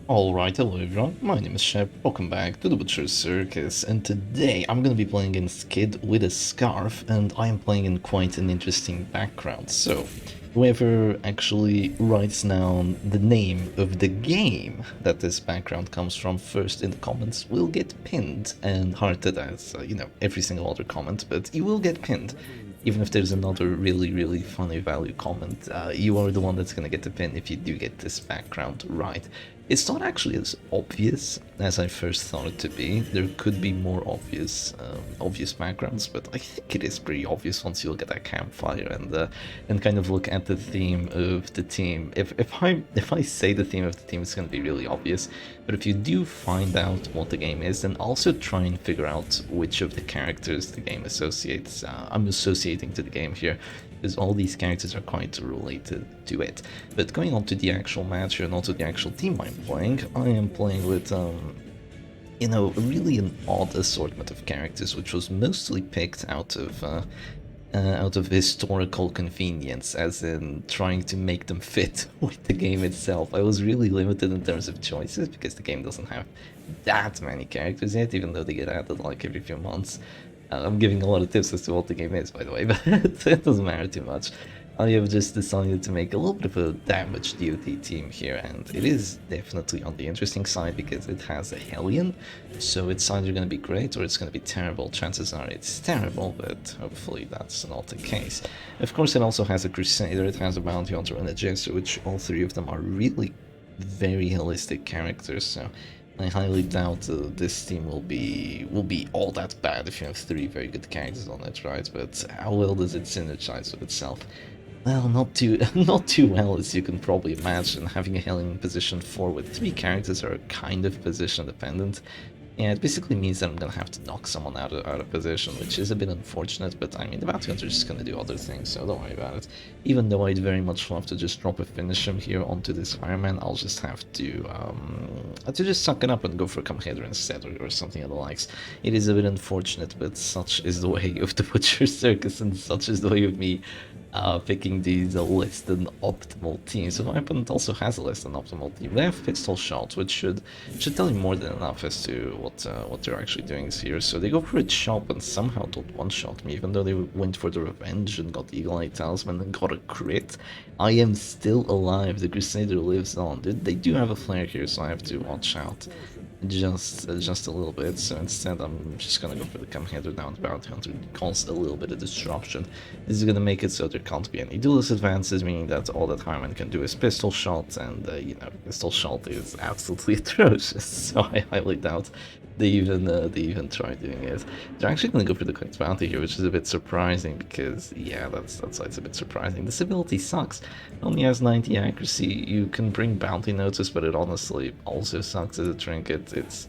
Alright, hello everyone, my name is Shep, welcome back to the Butcher's Circus, and today I'm gonna be playing in Skid with a scarf, and I am playing in quite an interesting background. So, whoever actually writes down the name of the game that this background comes from first in the comments will get pinned and hearted as, every single other comment, but you will get pinned. Even if there's another really funny value comment, you are the one that's gonna get the pin if you do get this background right. It's not actually as obvious as I first thought it to be. There could be more obvious backgrounds, but I think it is pretty obvious once you look at that campfire and kind of look at the theme of the team. If I say the theme of the team, it's going to be really obvious. But if you do find out what the game is, then also try and figure out which of the characters the game associates. I'm associating to the game here, because all these characters are quite related to it. But going on to the actual match here and also the actual team I'm playing, I am playing with, really an odd assortment of characters, which was mostly picked out of historical convenience, as in trying to make them fit with the game itself. I was really limited in terms of choices because the game doesn't have that many characters yet, even though they get added like every few months. I'm giving a lot of tips as to what the game is, by the way, but it doesn't matter too much. I have just decided to make a little bit of a damage DOT team here, and it is definitely on the interesting side because it has a Hellion, so it's either going to be great or it's going to be terrible. Chances are it's terrible, but hopefully that's not the case. Of course, it also has a Crusader, it has a Bounty Hunter, and a Jester, which all three of them are really very holistic characters, so I highly doubt this team will be all that bad if you have three very good characters on it, right? But how well does it synergize with itself? Well, not too not too well, as you can probably imagine. Having a Hellion position 4 with 3 characters are kind of position dependent. Yeah, it basically means that I'm gonna have to knock someone out of position, which is a bit unfortunate, but I mean, the Bounty Hunter is just gonna do other things, so don't worry about it. Even though I'd very much love to just drop a finish him here onto this fireman, I'll just have to just suck it up and go for a come hither instead, or something of the likes. It is a bit unfortunate, but such is the way of the Butcher Circus, and such is the way of me picking these less than optimal teams. So my opponent also has a less than optimal team. They have pistol shots, which should tell you more than enough as to what they're actually doing here. So they go for a chop and somehow don't one-shot me, even though they went for the revenge and got Eagle Eye Talisman and got a crit. I am still alive. The Crusader lives on. They do have a flare here, so I have to watch out just a little bit. So instead I'm just gonna go for the come hither down. The Bounty Hunter caused a little bit of disruption. This is gonna make it so there can't be any duelist advances, meaning that all that Harman can do is pistol shot, and pistol shot is absolutely atrocious, so I highly doubt they even try doing it. They're actually gonna go for the quick bounty here, which is a bit surprising because, yeah, that's why it's a bit surprising. This ability sucks. It only has 90 accuracy. You can bring bounty notice, but it honestly also sucks as a trinket. It's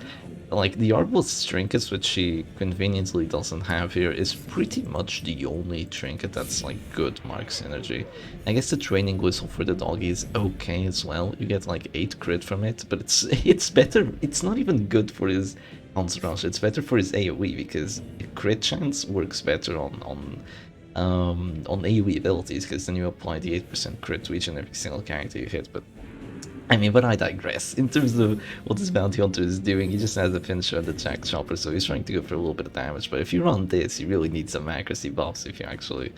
like the Arbalist's trinkets, which she conveniently doesn't have here, is pretty much the only trinket that's like good mark synergy. I guess the training whistle for the doggy is okay as well. You get like 8 crit from it, but it's better. It's not even good for his Bounce Rush. It's better for his AoE because crit chance works better on AoE abilities, because then you apply the 8% crit to each and every single character you hit. But I digress. In terms of what this Bounty Hunter is doing, he just has a finisher and the Jack Chopper, so he's trying to go for a little bit of damage. But if you run this, you really need some accuracy buffs if you actually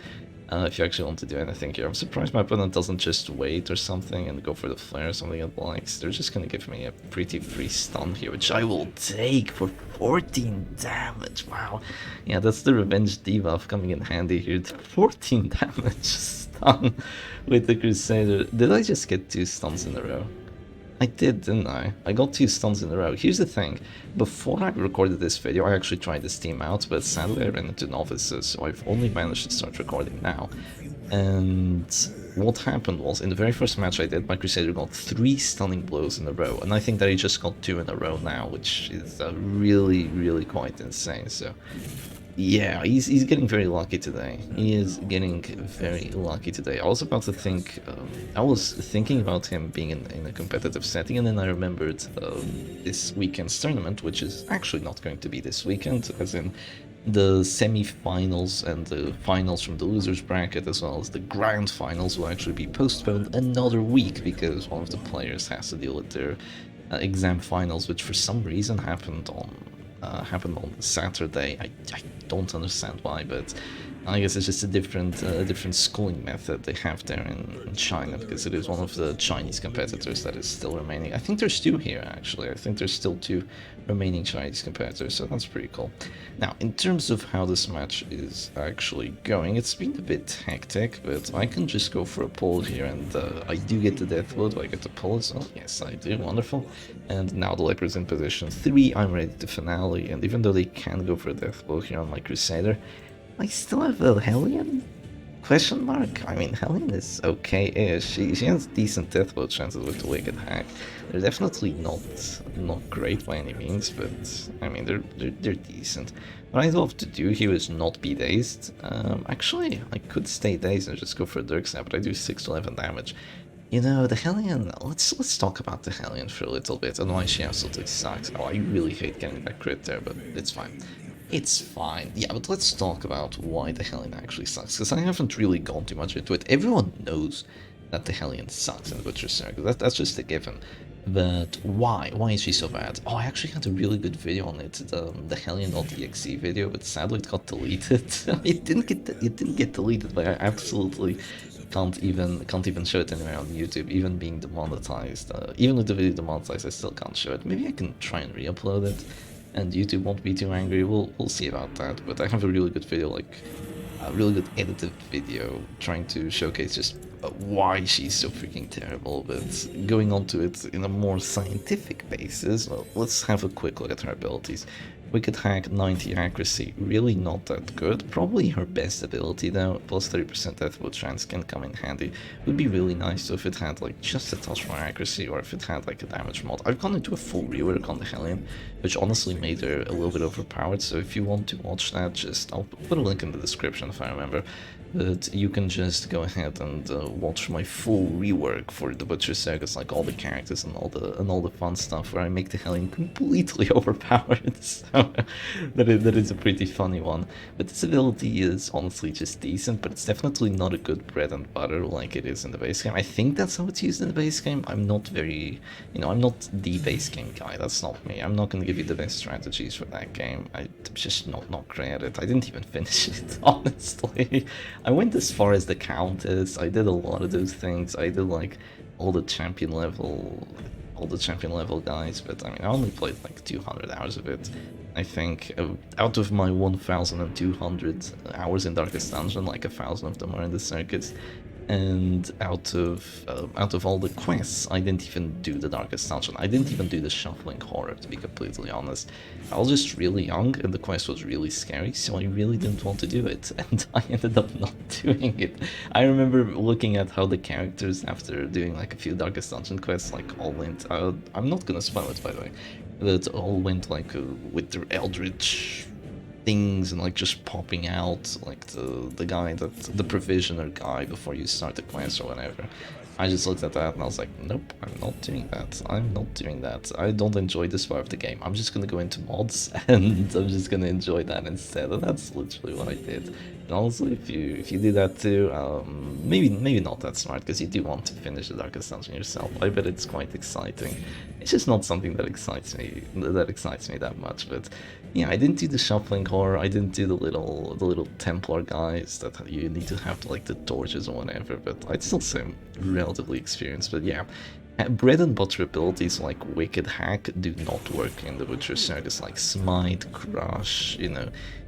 want to do anything here. I'm surprised my opponent doesn't just wait or something and go for the flare or something it likes. They're just gonna give me a pretty free stun here, which I will take for 14 damage. Wow. Yeah, that's the revenge debuff coming in handy here. 14 damage stun with the Crusader. Did I just get 2 stuns in a row? I did, didn't I? I got 2 stuns in a row. Here's the thing. Before I recorded this video, I actually tried this team out, but sadly I ran into novices, so I've only managed to start recording now. And what happened was, in the very first match I did, my Crusader got 3 stunning blows in a row, and I think that he just got 2 in a row now, which is really quite insane. So yeah, he's getting very lucky today. He is getting very lucky today. I was about to think, I was thinking about him being in a competitive setting, and then I remembered this weekend's tournament, which is actually not going to be this weekend, as in the semi-finals and the finals from the losers bracket, as well as the grand finals, will actually be postponed another week because one of the players has to deal with their exam finals, which for some reason happened on Saturday. I don't understand why, but I guess it's just a different schooling method they have there in China, because it is one of the Chinese competitors that is still remaining. I think there's two here, actually. I think there's still two remaining Chinese competitors, so that's pretty cool. Now, in terms of how this match is actually going, it's been a bit hectic, but I can just go for a pull here, and I do get the death blow. Do I get the pull as well? Yes, I do. Wonderful. And now the Leopard's in position 3. I'm ready to finale, and even though they can go for a death blow here on my Crusader, I still have a Hellion? Question mark? I mean, Hellion is okay-ish. She has decent death blow chances with the Wicked Hack. They're definitely not great by any means, but I mean, they're decent. What I'd love to do here is not be dazed. Actually, I could stay dazed and just go for a Dirk Snap, but I do 6 to 11 damage. You know, the Hellion, let's talk about the Hellion for a little bit and why she absolutely sucks. Oh, I really hate getting that crit there, but it's fine. It's fine. Yeah, but let's talk about why the Hellion actually sucks, because I haven't really gone too much into it. Everyone knows that the Hellion sucks in the Butcher Circus. That's just a given. But why? Why is she so bad? Oh, I actually had a really good video on it, the Hellion.exe video, but sadly it got deleted. It didn't get deleted, but I absolutely can't even show it anywhere on YouTube, even being demonetized. Even with the video demonetized, I still can't show it. Maybe I can try and re-upload it, and YouTube won't be too angry. We'll see about that. But I have a really good video, like a really good edited video, trying to showcase just why she's so freaking terrible. But going on to it in a more scientific basis, well, let's have a quick look at her abilities. Wicked Hack, 90 accuracy, really not that good. Probably her best ability though, plus 30% death blow chance can come in handy. Would be really nice if it had like just a touch more accuracy, or if it had like a damage mod. I've gone into a full rework on the Hellion, which honestly made her a little bit overpowered, so if you want to watch that, just I'll put a link in the description if I remember. But you can just go ahead and watch my full rework for the Butcher Circus, like all the characters and all the fun stuff, where I make the Hellion completely overpowered. So that is a pretty funny one. But this ability is honestly just decent, but it's definitely not a good bread and butter like it is in the base game. I think that's how it's used in the base game. I'm not very, I'm not the base game guy. That's not me. I'm not gonna give you the best strategies for that game. I'm just not great at it. I didn't even finish it, honestly. I went as far as the Countess. I did a lot of those things. I did like all the champion level guys, but I mean, I only played like 200 hours of it. I think out of my 1,200 hours in Darkest Dungeon, like 1,000 of them are in the Circus. And out of all the quests, I didn't even do the Darkest Dungeon. I didn't even do the Shuffling Horror, to be completely honest. I was just really young, and the quest was really scary, so I really didn't want to do it, and I ended up not doing it. I remember looking at how the characters, after doing like a few Darkest Dungeon quests, like all went... I'm not gonna spoil it, by the way, but all went like with their Eldritch things and like just popping out, like the guy the provisioner guy before you start the quest or whatever. I just looked at that and I was like, nope, I'm not doing that. I'm not doing that. I don't enjoy this part of the game. I'm just gonna go into mods and I'm just gonna enjoy that instead. And that's literally what I did. And also, if you do that too, maybe not that smart, because you do want to finish the Darkest Dungeon yourself. I bet it's quite exciting. It's just not something that excites me that much. But yeah, I didn't do the Shuffling Horror. I didn't do the little Templar guys that you need to have like the torches or whatever. But I'd still say I'm relatively experienced. But yeah, bread and butter abilities like Wicked Hack do not work in the Butcher Circus, like Smite, Crush,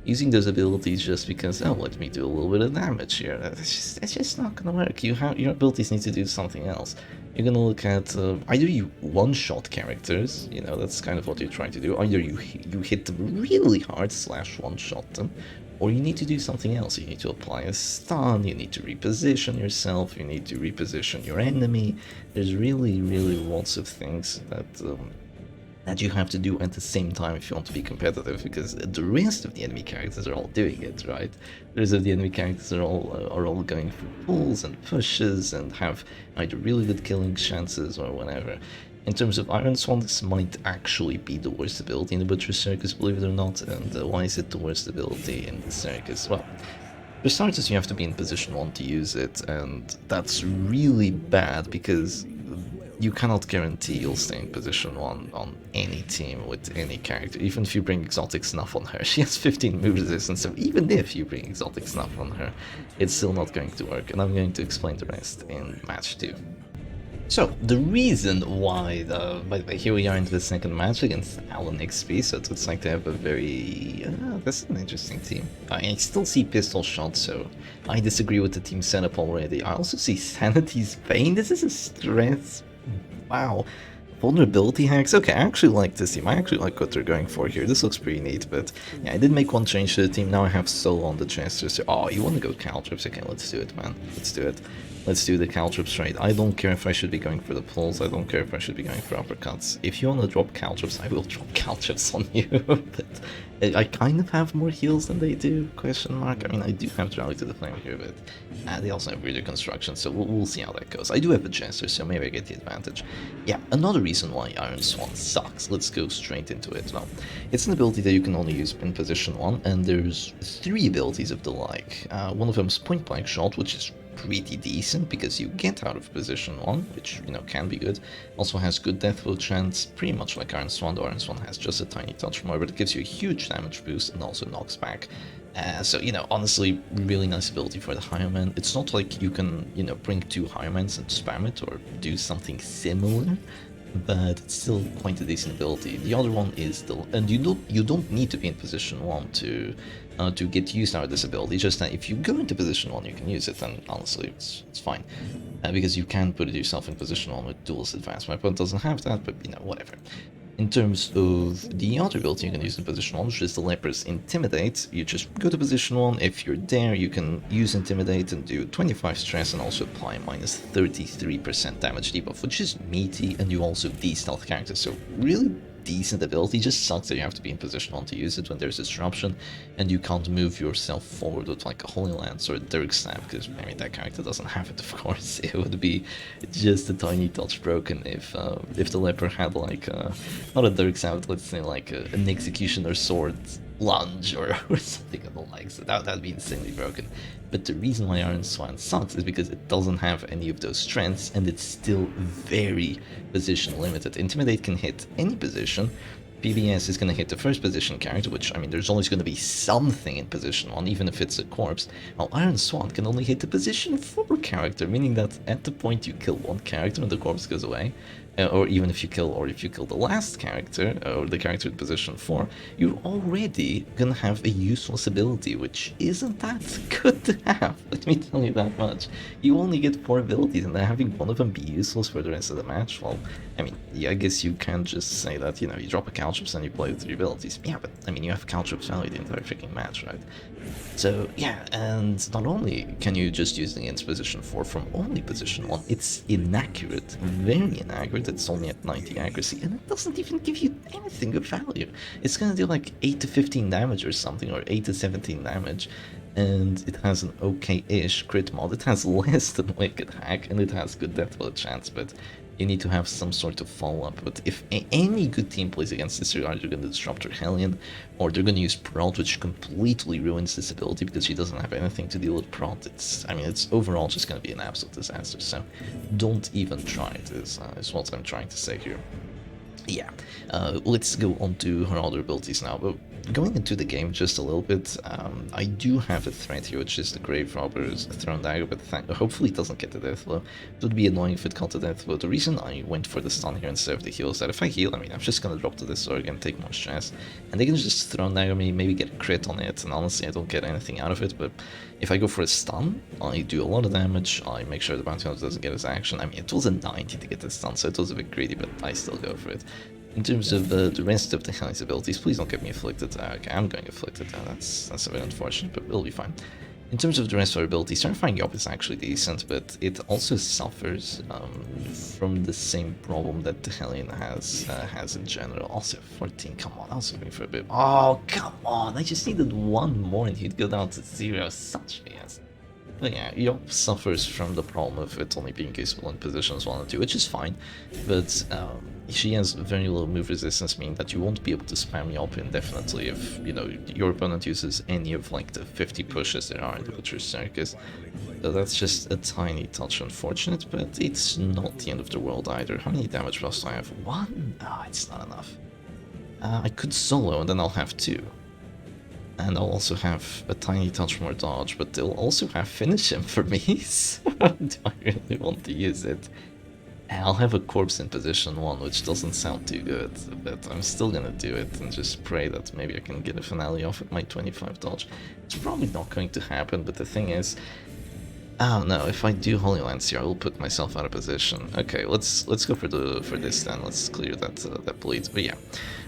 using those abilities just because, oh, let me do a little bit of damage here. It's just not gonna work. Your abilities need to do something else. You're gonna look at either you one-shot characters, that's kind of what you're trying to do. Either you hit them really hard / one-shot them, or you need to do something else. You need to apply a stun, you need to reposition yourself, you need to reposition your enemy. There's really lots of things that you have to do at the same time if you want to be competitive, because the rest of the enemy characters are all doing it, right? The rest of the enemy characters are all going for pulls and pushes and have either really good killing chances or whatever. In terms of Iron Swan, this might actually be the worst ability in the Butcher Circus, believe it or not. And why is it the worst ability in the Circus? Well, for starters, you have to be in position 1 to use it, and that's really bad because you cannot guarantee you'll stay in position 1 on any team with any character, even if you bring exotic snuff on her. She has 15 move resistance, so even if you bring exotic snuff on her, it's still not going to work, and I'm going to explain the rest in match 2. So, the reason why, by the way, here we are into the second match against Alan XP, so it looks like they have a very, this is an interesting team. I still see pistol shots, so I disagree with the team setup already. I also see Sanity's Bane, this is a stress, wow. Vulnerability hacks, okay, I actually like this team, I actually like what they're going for here, this looks pretty neat, but yeah, I did make one change to the team, now I have Soul on the chest, so, oh, you want to go Caltrips, okay, let's do it, man, let's do it. Let's do the Caltrips trade. I don't care if I should be going for the pulls, I don't care if I should be going for uppercuts. If you want to drop Caltrips, I will drop Caltrips on you, but I kind of have more heals than they do, question mark. I mean, I do have Rally to the Flame here, but they also have weirder construction, so we'll see how that goes. I do have a Jester, so maybe I get the advantage. Yeah, another reason why Iron Swan sucks, let's go straight into it. Now, it's an ability that you can only use in position 1, and there's 3 abilities of the like. One of them is Point Blank Shot, which is pretty decent because you get out of position 1, which, you know, can be good. Also has good death blow chance, pretty much like Iron Swan, though Iron Swan has just a tiny touch more, but it gives you a huge damage boost and also knocks back. So, you know, honestly, really nice ability for the Higherman. It's not like you can, you know, bring 2 Highermans and spam it or do something similar, but it's still quite a decent ability. The other one is the, and you don't need to be in position 1 to get used out of this ability, just that if you go into position 1 you can use it, and honestly it's fine. Because you can put yourself in position 1 with duelist advance. My opponent doesn't have that, but you know, whatever. In terms of the other ability you can use in position 1, which is the Leper's Intimidate, you just go to position 1, if you're there you can use Intimidate and do 25 stress and also apply minus 33% damage debuff, which is meaty, and you also de-stealth characters, so really decent ability. Just sucks that you have to be in position 1 to use it when there's disruption, and you can't move yourself forward with like a Holy Lance or a Dirk Stab, because I mean that character doesn't have it, of course. It would be just a tiny touch broken if the Leper had like not a Dirk Stab, let's say like an Executioner Sword lunge or something of the like, so that'd be insanely broken. But the reason why Iron Swan sucks is because it doesn't have any of those strengths, and it's still very position limited. Intimidate can hit any position. PBS is going to hit the first position character, which, I mean, there's always going to be something in position 1, even if it's a corpse, while Iron Swan can only hit the position 4 character, meaning that at the point you kill one character and the corpse goes away, or even if you kill the last character, or the character in position 4, you're already gonna have a useless ability, which isn't that good to have, let me tell you that much. You only get 4 abilities, and then having one of them be useless for the rest of the match, well, I mean, yeah, I guess you can just say that, you know, you drop a Caltrips and you play with 3 abilities. Yeah, but, I mean, you have Caltrips value the entire freaking match, right? So, yeah, and not only can you just use the against position 4 from only position 1, it's inaccurate, very inaccurate. It's only at 90 accuracy, and it doesn't even give you anything of value. It's gonna do like 8 to 15 damage or something, or 8 to 17 damage, and it has an okay-ish crit mod. It has less than Wicked Hack, and it has good death blow chance, but you need to have some sort of follow-up. But if any good team plays against this, they're either going to disrupt her Hellion, or they're going to use Prot, which completely ruins this ability because she doesn't have anything to deal with Prot. I mean, it's overall just going to be an absolute disaster, so don't even try it, is what I'm trying to say here. Yeah, let's go on to her other abilities now. But going into the game just a little bit, I do have a threat here, which is the Grave Robber's Thrown Dagger, but hopefully it doesn't get the death blow. It would be annoying if it got the death blow. The reason I went for the stun here instead of the heal is that if I heal, I mean, I'm just gonna drop to this sword and take more stress, and they can just Thrown Dagger me, maybe get a crit on it, and honestly I don't get anything out of it. But if I go for a stun, I do a lot of damage, I make sure the bounty hunter doesn't get his action. I mean, it was a 90 to get the stun, so it was a bit greedy, but I still go for it. In terms of the rest of the Hellion's abilities, please don't get me afflicted. Okay, I'm going afflicted. That's a bit unfortunate, but we'll be fine. In terms of the rest of our abilities, Terrifying Yop is actually decent, but it also suffers from the same problem that the Hellion has in general. Also, 14, come on, I was hoping for a bit. Oh, come on, I just needed one more and he'd go down to 0, such BS. But yeah, Yop suffers from the problem of it only being useful in positions 1 and 2, which is fine, but she has very low move resistance, meaning that you won't be able to spam Yop indefinitely if, you know, your opponent uses any of like the 50 pushes there are in the Butcher Circus. So that's just a tiny touch unfortunate, but it's not the end of the world either. How many damage buffs do I have? 1? Oh, it's not enough. I could solo and then I'll have 2. And I'll also have a tiny touch more dodge, but they'll also have finish him for me, so do I really want to use it? I'll have a corpse in position 1, which doesn't sound too good, but I'm still gonna do it and just pray that maybe I can get a finale off at my 25 dodge. It's probably not going to happen, but the thing is, oh no, if I do Holy Lance here, I will put myself out of position. Okay, let's go for this then. Let's clear that that bleed. But yeah,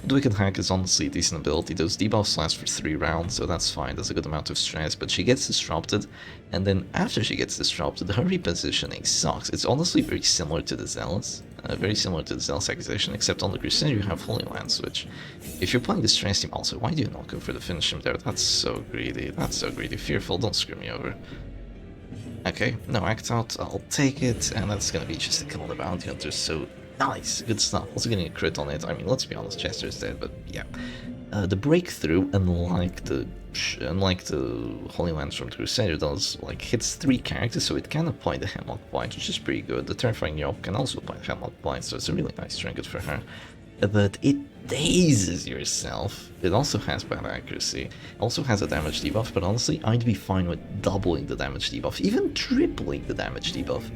the Wicked Hack is honestly a decent ability. Those debuffs last for 3 rounds, so that's fine. That's a good amount of stress. But she gets disrupted, and then after she gets disrupted, her repositioning sucks. It's honestly very similar to the Zealous. Very similar to the Zealous accusation, except on the Crusader you have Holy Lance, which, if you're playing the stress team also, why do you not go for the finish him there? That's so greedy. That's so greedy. Fearful, don't screw me over. Okay, no act out, I'll take it, and that's gonna be just a kill on the bounty hunter, so nice, good stuff. Also getting a crit on it. I mean, let's be honest, Chester's dead, but yeah. The breakthrough, unlike the Holy Lance from the Crusader, does like hits 3 characters, so it can apply the Hemlock Blight, which is pretty good. The Terrifying Yelp can also apply Hemlock Blight, so it's a really nice trinket for her. But it dazes yourself. It also has bad accuracy. Also has a damage debuff, but honestly, I'd be fine with doubling the damage debuff, even tripling the damage debuff.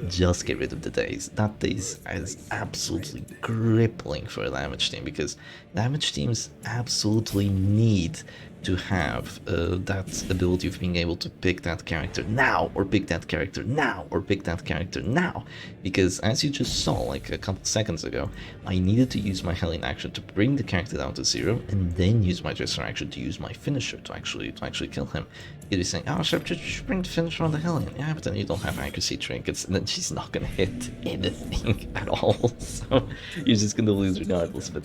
Just get rid of the daze. That daze is absolutely crippling for a damage team, because damage teams absolutely need to have that ability of being able to pick that character now, or pick that character now, or pick that character now. Because as you just saw like a couple seconds ago, I needed to use my Hellion action to bring the character down to 0, and then use my Jester action to use my finisher to actually kill him. You'd be saying, oh, should I just bring the finisher on the Hellion? Yeah, but then you don't have accuracy trinkets, and then she's not gonna hit anything at all, so you're just gonna lose regardless. But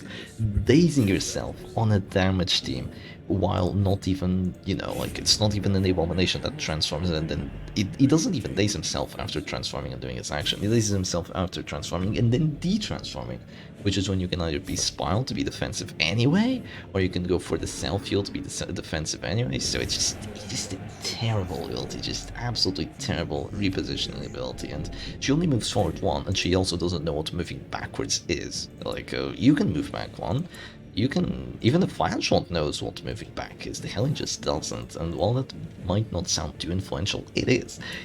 dazing yourself on a damage team, while not even, you know, like, it's not even an abomination that transforms, and then he doesn't even daze himself after transforming and doing his action. He dazes himself after transforming and then de-transforming, which is when you can either be Spile to be defensive anyway, or you can go for the self-heal to be defensive anyway. So it's just a terrible ability, just absolutely terrible repositioning ability. And she only moves forward 1, and she also doesn't know what moving backwards is. Like, you can move back 1, you can, even the Fireshot knows what moving back is, the Hellion just doesn't, and while that might not sound too influential, it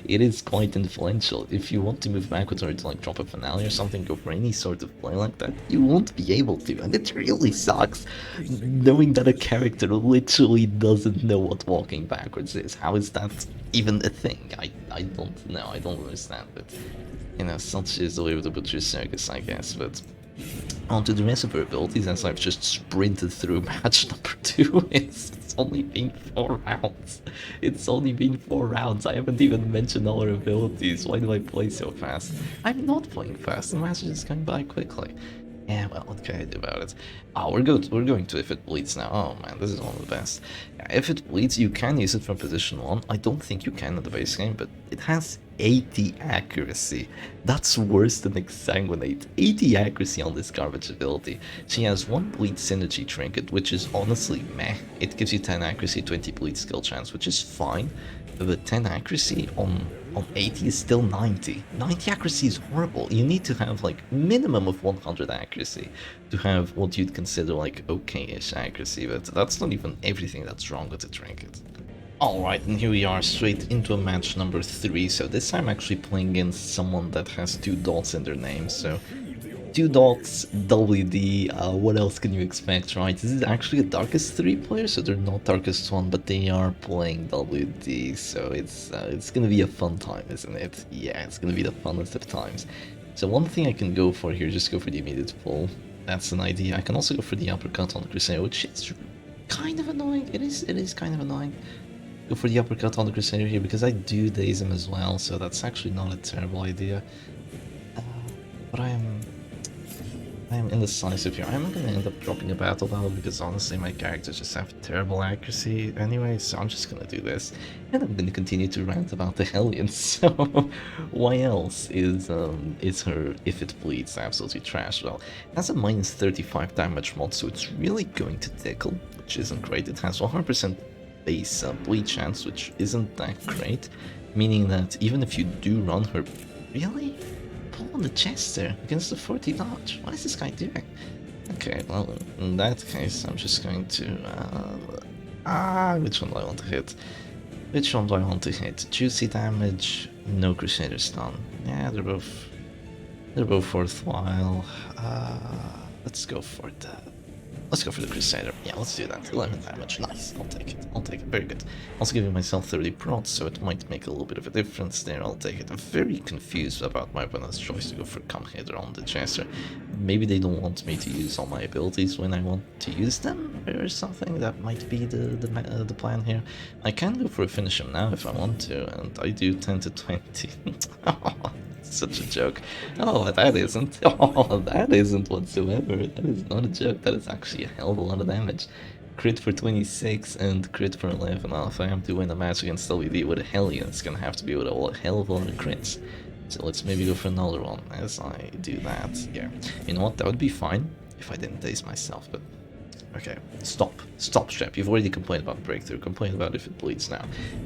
is quite influential. If you want to move backwards or to like drop a finale or something, go for any sort of play like that, you won't be able to, and it really sucks knowing that a character literally doesn't know what walking backwards is. How is that even a thing? I don't know, I don't understand, but you know, such is the way of the Butcher Circus, I guess. But onto the rest of her abilities, as I've just sprinted through match number 2. It's only been 4 rounds. It's only been 4 rounds. I haven't even mentioned all her abilities. Why do I play so fast? I'm not playing fast. The match is just going by quickly. Yeah, well, what can I do about it? Oh, we're going to If It Bleeds now. Oh man, this is one of the best. Yeah, If It Bleeds, you can use it from position 1. I don't think you can in the base game, but it has 80 accuracy. That's worse than Exsanguinate. 80 accuracy on this garbage ability. She has 1 bleed synergy trinket, which is honestly meh. It gives you 10 accuracy, 20 bleed skill chance, which is fine. But 10 accuracy on 80 is still 90. 90 accuracy is horrible. You need to have like minimum of 100 accuracy to have what you'd consider like okay-ish accuracy, but that's not even everything that's wrong with the trinket. Alright, and here we are straight into a match number 3, so this time I'm actually playing against someone that has 2 dots in their name, so 2 dots, WD, what else can you expect, right? This is actually a Darkest 3 player, so they're not Darkest 1, but they are playing WD, so it's gonna be a fun time, isn't it? Yeah, it's gonna be the funnest of times. So one thing I can go for here, just go for the immediate pull. That's an idea. I can also go for the uppercut on the Crusader, which is kind of annoying. It is kind of annoying. Go for the uppercut on the Crusader here, because I do daze him as well, so that's actually not a terrible idea. But I'm indecisive here. I'm gonna end up dropping a battle battle because honestly my characters just have terrible accuracy anyway, so I'm just gonna do this. And I'm gonna continue to rant about the Hellion, so why else is her If It Bleeds absolutely trash? Well, it has a minus 35 damage mod, so it's really going to tickle, which isn't great. It has 100% base bleed chance, which isn't that great, meaning that even if you do run her... Really? Pull on the Chester against the 40 dodge. What is this guy doing? Okay, well, in that case, I'm just going to... which one do I want to hit? Which one do I want to hit? Juicy damage, no Crusader stun. Yeah, they're both worthwhile. Let's go for the Crusader. Yeah, let's do that. 11 damage. Nice. I'll take it. I'll take it. Very good. Also giving myself 30 procs, so it might make a little bit of a difference there. I'll take it. I'm very confused about my opponent's choice to go for Come Hither on the Chester. Maybe they don't want me to use all my abilities when I want to use them, or something. That might be the plan here. I can go for a finish him now if I want to, and I do 10 to 20. Such a joke. Oh, that isn't. Oh, that isn't whatsoever. That is not a joke. That is actually a hell of a lot of damage. Crit for 26 and crit for 11. Now, if I am to win a match against WD with a Hellion, it's gonna have to be with a hell of a lot of crits. So let's maybe go for another one as I do that. Yeah. You know what? That would be fine if I didn't taste myself, but... Okay, stop, Strap. You've already complained about Breakthrough. Complain about If It Bleeds now.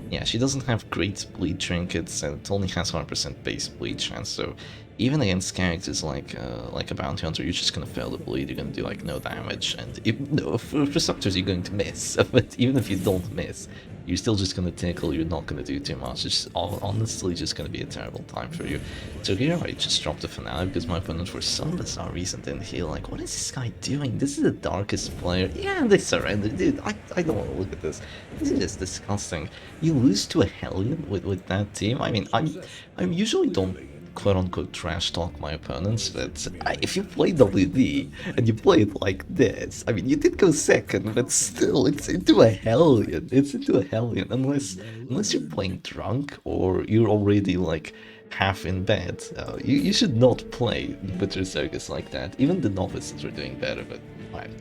Yeah, she doesn't have great bleed trinkets, and it only has 100% base bleed chance. So even against characters like a Bounty Hunter, you're just gonna fail the bleed. You're gonna do like no damage, and no, for Preceptors you're going to miss. But even if you don't miss, you're still just gonna tickle. You're not gonna do too much. It's honestly just gonna be a terrible time for you. So here I just dropped the finale because my opponent for some bizarre reason didn't heal. Like, what is this guy doing? This is the darkest player. Yeah, they surrendered, dude. I don't want to look at this. This is just disgusting. You lose to a Hellion with that team. I mean, I'm usually don't quote-unquote trash talk my opponents, but if you play WD and you play it like this, I mean, you did go second, but still, it's into a Hellion. It's into a Hellion, unless you're playing drunk or you're already like half in bed. You should not play with your Circus like that. Even the novices were doing better, but fine.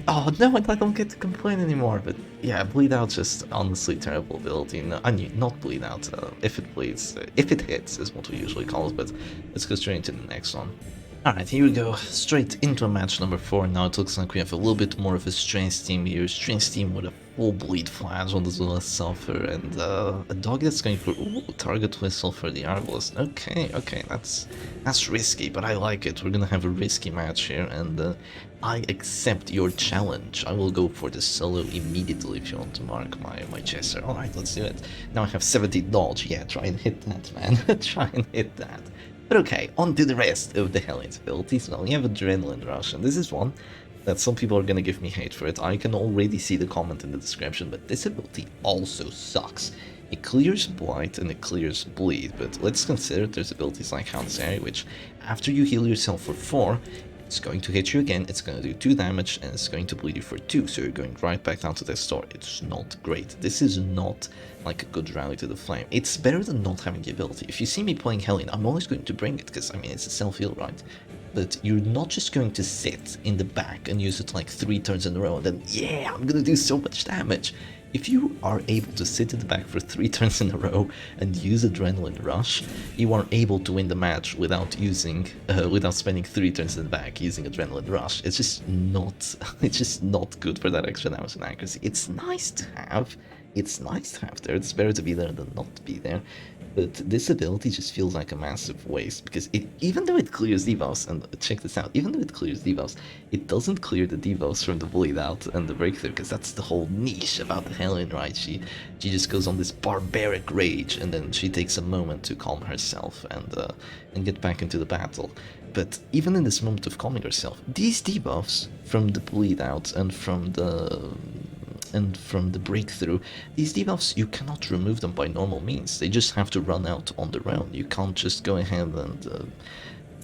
Oh no, I don't get to complain anymore, but yeah, Bleed Out's just honestly terrible ability. No, I mean, not Bleed Out, if it bleeds, if it hits is what we usually call it, but let's go straight into the next one. Alright, here we go, straight into match number 4. Now it looks like we have a little bit more of a Strange team here. Strange team with a full bleed flash on as well as Sulfur, and a dog that's going for target whistle for the Arbalist. Okay, that's risky, but I like it. We're gonna have a risky match here, and I accept your challenge. I will go for the solo immediately if you want to mark my Chester. Alright, let's do it. Now I have 70 dodge. Yeah, try and hit that, man. Try and hit that. But okay, on to the rest of the Hellion's abilities. Well, you have Adrenaline Rush, and this is one that some people are gonna give me hate for it. I can already see the comment in the description, but this ability also sucks. It clears Blight and it clears Bleed, but let's consider there's abilities like Houndsary, which after you heal yourself for 4, it's going to hit you again, it's going to do 2 damage, and it's going to bleed you for 2, so you're going right back down to the store. It's not great. This is not like a good rally to the flame. It's better than not having the ability. If you see me playing Hellion, I'm always going to bring it, because, I mean, it's a self-heal, right? But you're not just going to sit in the back and use it like 3 turns in a row, and then, yeah, I'm gonna do so much damage. If you are able to sit in the back for 3 turns in a row and use Adrenaline Rush, you are able to win the match without spending 3 turns in the back using Adrenaline Rush. It's just not good for that extra damage and accuracy. It's nice to have there. It's better to be there than not be there. But this ability just feels like a massive waste, because even though it clears debuffs, and check this out, even though it clears debuffs, it doesn't clear the debuffs from the Bleed Out and the Breakthrough, because that's the whole niche about the Hellion, right? She just goes on this barbaric rage, and then she takes a moment to calm herself and get back into the battle. But even in this moment of calming herself, these debuffs from the Bleed Out and from the Breakthrough, these debuffs, you cannot remove them by normal means. They just have to run out on their own. You can't just go ahead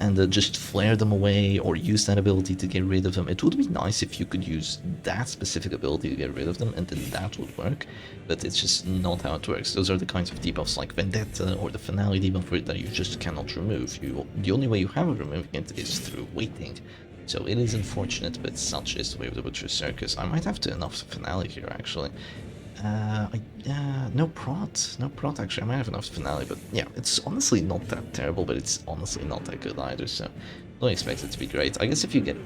and just flare them away or use that ability to get rid of them. It would be nice if you could use that specific ability to get rid of them, and then that would work, but it's just not how it works. Those are the kinds of debuffs like Vendetta or the Finale debuff that you just cannot remove. The only way you have of removing it is through waiting. So it is unfortunate, but such is the way of the Butcher Circus. I might have to enough Finale here, actually. No prot actually. I might have enough Finale, but yeah, it's honestly not that terrible, but it's honestly not that good either, so don't expect it to be great. I guess if you get...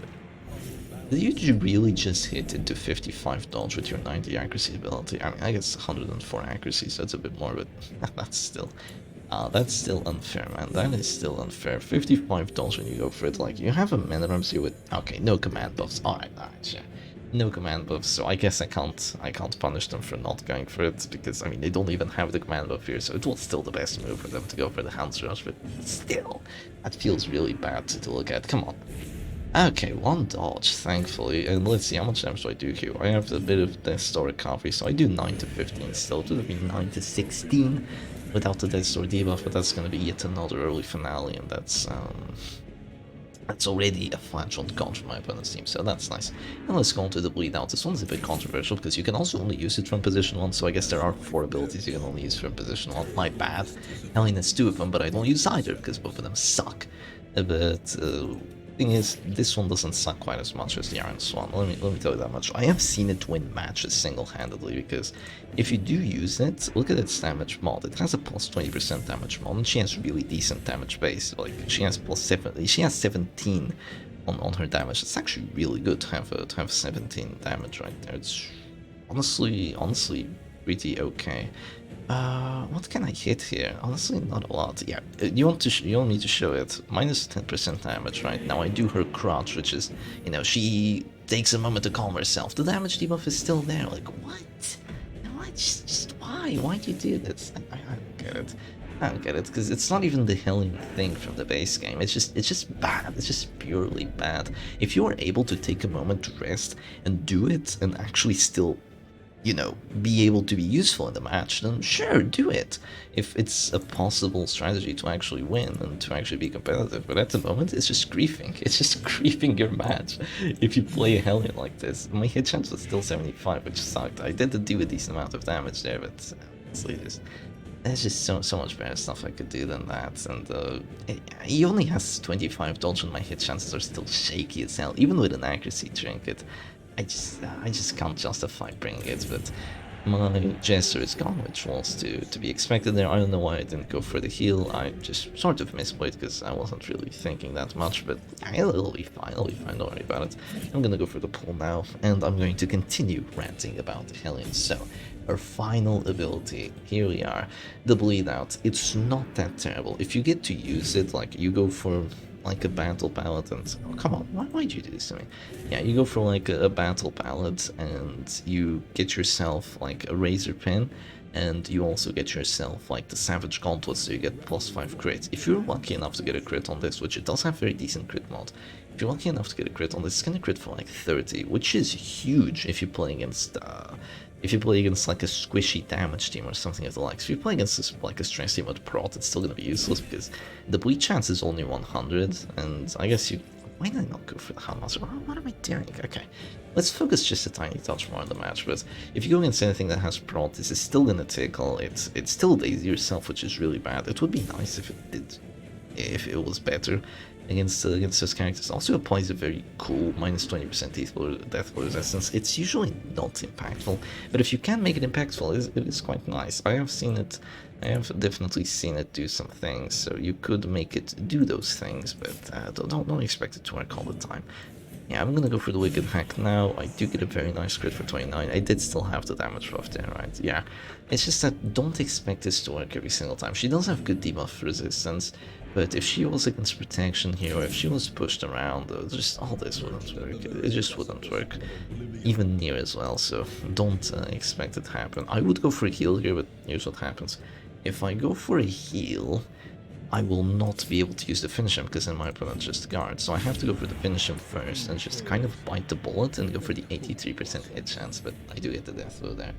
Did you really just hit into 55 dodge with your 90 accuracy ability? I mean, I guess 104 accuracy, so it's a bit more, but that's still unfair, man. That is still unfair. 55 dodge when you go for it. Like, you have a mana ramps here with... Okay, no command buffs. Alright, sure. No command buffs, so I guess I can't punish them for not going for it, because, I mean, they don't even have the command buff here, so it was still the best move for them to go for the Hound's Rush, but still, that feels really bad to look at. Come on. Okay, one dodge, thankfully, and let's see, how much damage do I do here? I have a bit of Death Star recovery, so I do 9 to 15 still. It would have been 9 to 16 without the Death Star debuff, but that's going to be yet another early Finale, and that's already a flash on gone from my opponent's team, so that's nice. And let's go on to the Bleed Out. This one's a bit controversial because you can also only use it from position 1, so I guess there are 4 abilities you can only use from position 1. My bad. Hellion has 2 of them, but I don't use either because both of them suck. But thing is, this one doesn't suck quite as much as the Iron Swan. Let me tell you that much. I have seen it win matches single-handedly, because if you do use it, look at its damage mod. It has a plus 20% damage mod, and she has really decent damage base. Like, she has plus 7. She has 17 on her damage. It's actually really good to have 17 damage right there. It's honestly pretty okay. What can I hit here? Honestly, not a lot. Yeah, you want me to show it. Minus 10% damage, right? Now I do her crotch, which is, you know, she takes a moment to calm herself. The damage debuff is still there. Like, what? No, just why? Why'd you do this? I don't get it. I don't get it, because it's not even the Hellion thing from the base game. It's just bad. It's just purely bad. If you are able to take a moment to rest and do it and actually still, you know, be able to be useful in the match, then sure, do it. If it's a possible strategy to actually win and to actually be competitive. But at the moment, it's just griefing. It's just griefing your match. If you play a Hellion like this, my hit chance was still 75, which sucked. I did do a decent amount of damage there, but honestly, there's just so much better stuff I could do than that. And he only has 25 dodge, and my hit chances are still shaky as hell, even with an accuracy trinket. I just can't justify bringing it, but my gesture is gone, which was to be expected there. I don't know why I didn't go for the heal. I just sort of misplayed because I wasn't really thinking that much, but it'll be fine, don't worry about it. I'm gonna go for the pull now, and I'm going to continue ranting about the Hellion. So, our final ability, here we are, the Bleed Out. It's not that terrible. If you get to use it, like, you go for like a battle palette, and oh, come on, why'd you do this to me? Yeah, you go for like a battle palette, and you get yourself like a razor pin, and you also get yourself like the Savage Gauntlet, so you get plus 5 crit. If you're lucky enough to get a crit on this, which it does have very decent crit mod, if you're lucky enough to get a crit on this, it's gonna crit for like 30, which is huge if you play against like a squishy damage team or something of the likes. If you play against like a stress team with prot, it's still gonna be useless because the bleed chance is only 100, and I guess you... Why did I not go for the Handmaster? What am I doing? Okay, let's focus just a tiny touch more on the match, but if you go against anything that has prot, this is still gonna tickle. It's still daisy yourself, which is really bad. It would be nice if it was better against those characters. Also applies a very cool minus 20% death blow resistance. It's usually not impactful, but if you can make it impactful, it is quite nice. I have definitely seen it do some things, so you could make it do those things, but don't expect it to work all the time. Yeah, I'm gonna go for the Wicked Hack now. I do get a very nice crit for 29. I did still have the damage buff there, right? Yeah, it's just that don't expect this to work every single time. She does have good debuff resistance, but if she was against protection here, or if she was pushed around, just all this wouldn't work. It just wouldn't work even near as well, so don't expect it to happen. I would go for a heal here, but here's what happens. If I go for a heal, I will not be able to use the finish him because then my opponent just guards. So I have to go for the finish him first and just kind of bite the bullet and go for the 83% hit chance, but I do get the death blow there.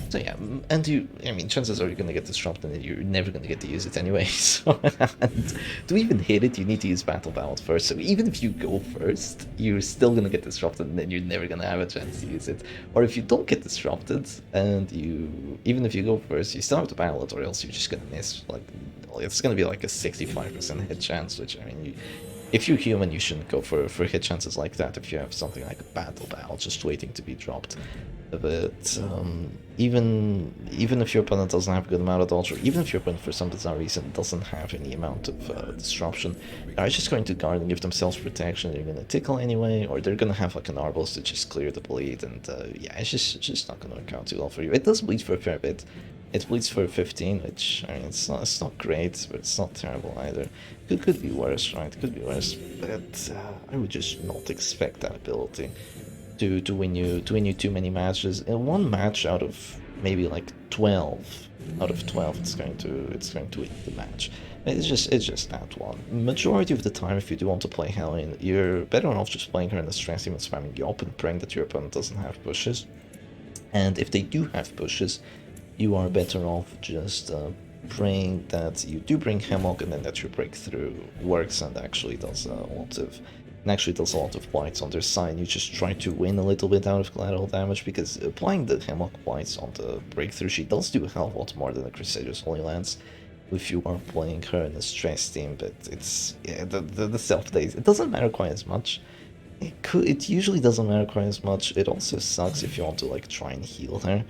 So yeah, and I mean, chances are you're going to get disrupted and you're never going to get to use it anyway. So and to even hit it, you need to use Battle Ballad first. So even if you go first, you're still going to get disrupted and then you're never going to have a chance to use it. Or if you don't get disrupted and even if you go first, you still have to battle it, or else you're just going to miss. Like, it's going to be like a 65% hit chance, which, I mean, if you're human, you shouldn't go for hit chances like that if you have something like a Battle Ballad just waiting to be dropped. But even if your opponent doesn't have a good amount of dodge, or even if your opponent for some bizarre reason doesn't have any amount of disruption, they're just going to guard and give themselves protection. They're going to tickle anyway, or they're going to have like an Arbos to just clear the bleed, and yeah, it's just not going to work out too well for you. It does bleed for a fair bit. It bleeds for 15, which, I mean, it's not great, but it's not terrible either. Could be worse, right? Could be worse, but I would just not expect that ability to win you too many matches. In one match out of maybe like 12 out of 12, it's going to win the match. It's just that one. Majority of the time, if you do want to play Hellion, you're better off just playing her in the stress team and spamming Yop and praying that your opponent doesn't have pushes. And if they do have pushes, you are better off just praying that you do bring Hemlock and then that your breakthrough works and actually does a lot of blights on their side. You just try to win a little bit out of collateral damage, because applying the Hemlock blights on the breakthrough, she does do a hell of a lot more than the Crusader's Holy Lance if you are playing her in a stress team. But it's, yeah, the self days, it doesn't matter quite as much. It usually doesn't matter quite as much. It also sucks if you want to like try and heal her.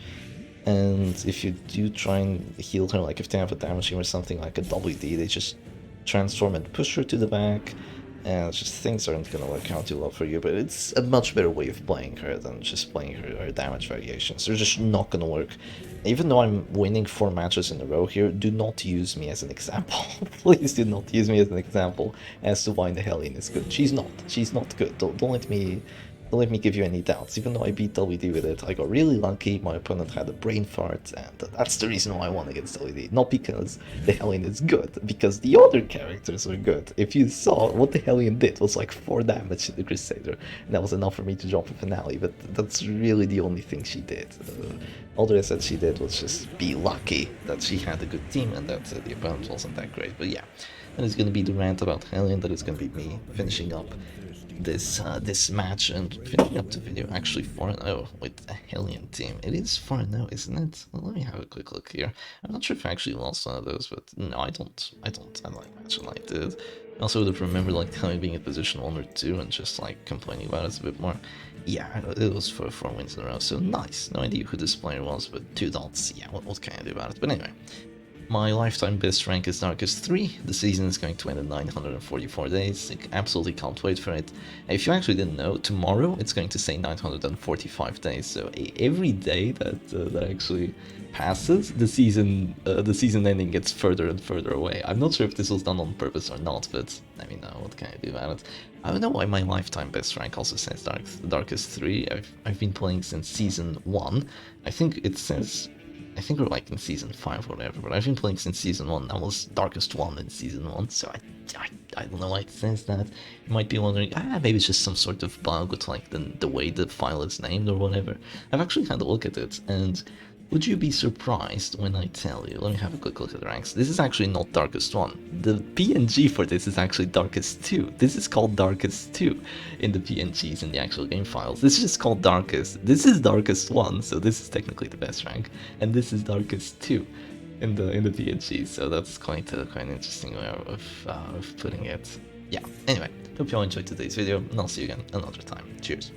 And if you do try and heal her, like if they have a damage team or something like a WD, they just transform and push her to the back, and just things aren't gonna work out too well for you. But it's a much better way of playing her than just playing her damage variations. They're just not gonna work. Even though I'm winning 4 matches in a row here, do not use me as an example. Please do not use me as an example as to why the Hellion is good. She's not good. Don't let me give you any doubts. Even though I beat WD with it, I got really lucky. My opponent had a brain fart, and that's the reason why I won against WD. Not because the Hellion is good, because the other characters are good. If you saw what the Hellion did, was like 4 damage to the Crusader, and that was enough for me to drop a finale. But that's really the only thing she did. All the rest that she did was just be lucky that she had a good team and that the opponent wasn't that great. But yeah, that is going to be the rant about Hellion. That is going to be me finishing up this match and finishing up the video actually 4-0 with a Hellion team. It is 4-0, isn't it? Well, let me have a quick look here. I'm not sure if I actually lost one of those, but no, I don't like matching like this. I also would have remembered like Hellion being in position 1 or 2 and just like complaining about it a bit more. Yeah, it was for 4 wins in a row, so nice. No idea who this player was, but 2 dots. Yeah, what can I do about it? But anyway, my lifetime best rank is Darkest 3. The season is going to end in 944 days. I absolutely can't wait for it. If you actually didn't know, tomorrow it's going to say 945 days. So every day that actually passes, the season ending gets further and further away. I'm not sure if this was done on purpose or not, but I mean, what can I do about it? I don't know why my lifetime best rank also says Darkest 3. I've been playing since season 1. I think it says, I think we're like in season 5 or whatever, but I've been playing since season 1. That was Darkest 1 in season 1, so I don't know why it says that. You might be wondering, maybe it's just some sort of bug with like the way the file is named or whatever. I've actually had a look at it, and would you be surprised when I tell you? Let me have a quick look at the ranks. This is actually not Darkest 1. The PNG for this is actually Darkest 2. This is called Darkest 2 in the PNGs in the actual game files. This is just called Darkest. This is Darkest 1, so this is technically the best rank. And this is Darkest 2 in the PNGs, so that's quite an interesting way of putting it. Yeah, anyway, hope you all enjoyed today's video, and I'll see you again another time. Cheers.